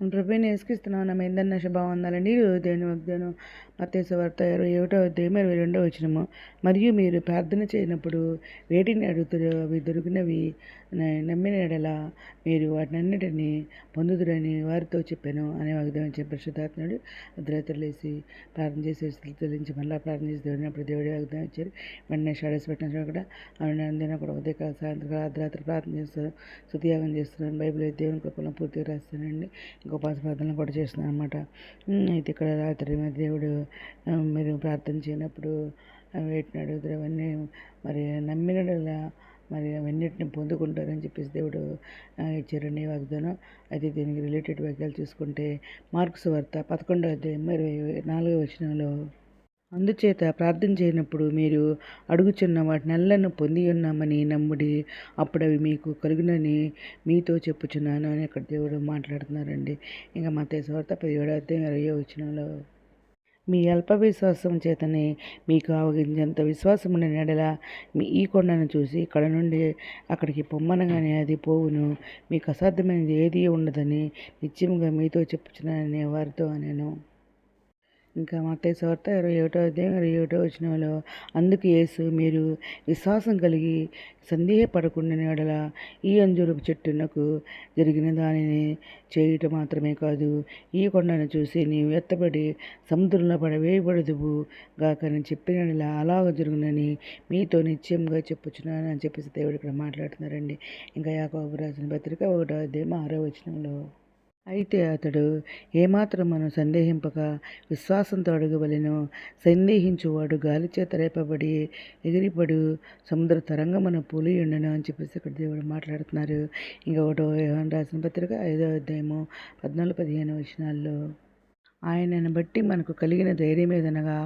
మన ప్రభువైన యేసుక్రీస్తు నామమున శుభవందనాలండి. దేవుని వాగ్దానం మత్తయి సువార్త 21వ అధ్యాయం 22వ వచనము. మరియు మీరు ప్రార్థన చేయనప్పుడు వేటిని అడుగుతారో అవి దొరికినవి నమ్మిన యెడల మీరు వాటినన్నిటినీ పొందుదురని వారితో చెప్పాను అనే వాగ్దానం చెప్పి పరిశుద్ధాత్ముడు అర్ధరాత్రి లేచి ప్రార్థన చేసి చెల్లించి మళ్ళీ ప్రార్థన చేసి దేవుడినప్పుడు దేవుడి వాగ్దానం ఇచ్చారు. వెంటనే షాడోస్ పెట్టిన కూడా ఆమె కూడా ఉదయకాల సాయంత్రకాల అర్ధరాత్రి ప్రార్థన చేస్తారు, స్తుతియాగం చేస్తున్నాను. బైబిల్ అయితే దేవుని కృపలను పూర్తిగా రాస్తానండి. గొప్ప ప్రార్థనలు కూడా చేస్తున్నాను అనమాట. అయితే ఇక్కడ రాత్రి మరి దేవుడు మీరు ప్రార్థన చేయనప్పుడు వేటిని అడుగుతారు అవన్నీ మరి నమ్మినలా మరి అవన్నిటిని పొందుకుంటారని చెప్పేసి దేవుడు ఇచ్చారండి వాగ్దానం. అయితే దీనికి రిలేటెడ్ వాక్యాలు చూసుకుంటే మార్కు సువార్త 11వ అధ్యాయం 24వ వచనంలో, అందుచేత ప్రార్థన చేయనప్పుడు మీరు అడుగుచున్న వాటినెల్లను పొంది ఉన్నామని నమ్ముడి, అప్పుడు అవి మీకు కలుగునని మీతో చెప్పుచున్నాను అని అక్కడ దేవుడు మాట్లాడుతున్నారండి. ఇంకా మత్తయి సువార్త 17వ అధ్యాయం 20వ వచనంలో, మీ అల్ప విశ్వాసం చేతనే మీకు ఆవగించేంత విశ్వాసం ఉండిన యెడల మీ ఈ కొండను చూసి ఇక్కడ నుండి అక్కడికి పొమ్మనగానే అది పోవును, మీకు అసాధ్యమైనది ఏదీ ఉండదని నిశ్చయముగా మీతో చెప్పుచున్నానని వారితో అనేను. ఇంకా మత్తయి సువార్త 21వ అధ్యాయం 21వ వచనంలో, అందుకు యేసు మీరు విశ్వాసం కలిగి సందేహపడకుండిన యెడల ఈ అంజూరపు చెట్టునకు జరిగిన దానిని చేయుట మాత్రమే కాదు, ఈ కొండను చూసి నీవు ఎత్తబడి సముద్రంలో పడవేయబడదువు గాక అని చెప్పిన యెడల అలాగ జరుగునని మీతో నిశ్చయంగా చెప్పుచున్నాను అని చెప్పేసి దేవుడు ఇక్కడ మాట్లాడుతున్నారండి. ఇంకా యాకోబు రాసిన పత్రిక 1వ అధ్యాయం 6వ వచనంలో, అయితే అతడు ఏమాత్రమును సందేహింపక విశ్వాసంతో అడగవలెను, సందేహించువాడు గాలిచేత రేపబడి ఎగిరిపడు సముద్ర తరంగమున పూలియుండెను అని చెప్పేసి ఇక్కడ దేవుడు మాట్లాడుతున్నారు. ఇంకా 1వ యోహాను రాసిన పత్రిక 5వ అధ్యాయము 14-15 వచనాల్లో, ఆయనను బట్టి మనకు కలిగిన ధైర్యం ఏదనగా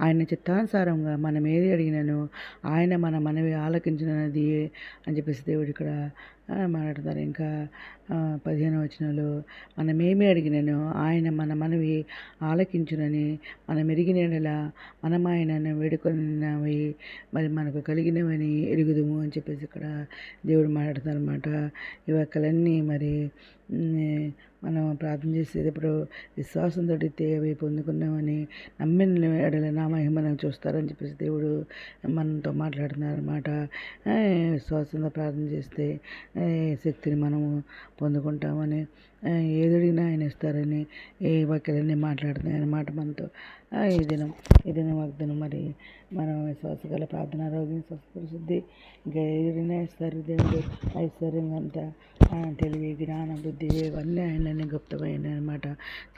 ఆయన చిత్తానుసారంగా మనం ఏది అడిగినను ఆయన మన మనవి ఆలకించినది అని చెప్పేసి దేవుడు ఇక్కడ మాట్లాడతారు. ఇంకా 15వ వచనంలో, మనమేమి అడిగినను ఆయన మన మనవి ఆలకించునని మనం ఎరిగిన యెడల మనం ఆయనను వేడుకొనినవి మరి మనకు కలిగినవని ఎరుగుదుము అని చెప్పేసి ఇక్కడ దేవుడు మాట్లాడుతారు అనమాట. ఈ వాక్యాలన్నీ మరి మనం ప్రార్థన చేసేటప్పుడు విశ్వాసంతో అడిగితే అవి పొందుకున్నామని నమ్మిన యెడల నా మహిమను చూస్తారని చెప్పేసి దేవుడు మనతో మాట్లాడుతున్నారు అనమాట. విశ్వాసంతో ప్రార్థన చేస్తే శక్తిని మనము పొందుకుంటామని, ఏదడిగినా ఆయన ఇస్తారని ఈ వాక్యాలన్నీ మాట్లాడుతున్నాయి అన్నమాట మనతో. ఈ దినం వాగ్దానం మరి మనం విశ్వాస గల ప్రార్థన, ఆరోగ్యం, స్వస్థ, ఇంకా ఏదైనా ఇస్తారు దేవుడు. ఐశ్వర్యం అంతా, తెలివి, జ్ఞానం, బుద్ధి ఇవన్నీ ఆయనని గుప్తమైన అనమాట.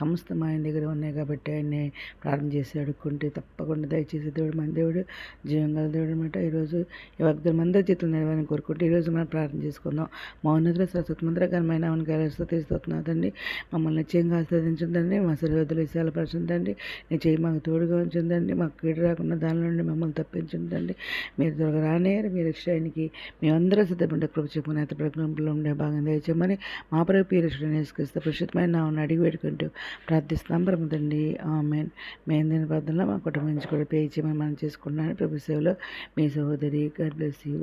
సమస్తం ఆయన దగ్గర ఉన్నాయి కాబట్టి ఆయన్ని ప్రార్థన చేసి అడుక్కుంటే తప్పకుండా దయచేసి దేవుడు మన దేవుడు జీవంగల దేవుడు అనమాట. ఈరోజు ఈ వాగ్దానం అందరి చేతులు నెరవేరాలని కోరుకుంటే ఈరోజు మనం ప్రార్థన చేసుకుందాం. మౌనతుల సరస్వతి మంత్రకరమైన అవన్నీ తీస్తున్నాదండి. మమ్మల్ని నిశ్చయంగా ఆస్వాదించుందండి. మా సరిహద్దులు విశాలపరచుందండి. నీ చేయి మాకు తోడుగా ఉంచుందండి. మాకు కీడు రాకుండా దాని నుండి మమ్మల్ని తప్పించుందండి. మీరు త్వరగా రానేయారు. మీరు రక్షణకి మేమందరూ సిద్ధపడ్డ కృప చెప్పుకుని అత ప్రకృతిలో ఉండే భాగం దయచేయమని మా ప్రభు యేసుక్రీస్తు నేసుక్రీస్తు పరిశుద్ధమైన నామమున అడిగి పెట్టుకుంటూ ప్రార్థిస్తాం పరమతండి. ఆమేన్. మేము దీని ప్రార్థనలో మా కుటుంబం నుంచి కూడా పే చేయమని మనం చేసుకున్నాను. ప్రభు సేవలో మీ సహోదరి. God bless you.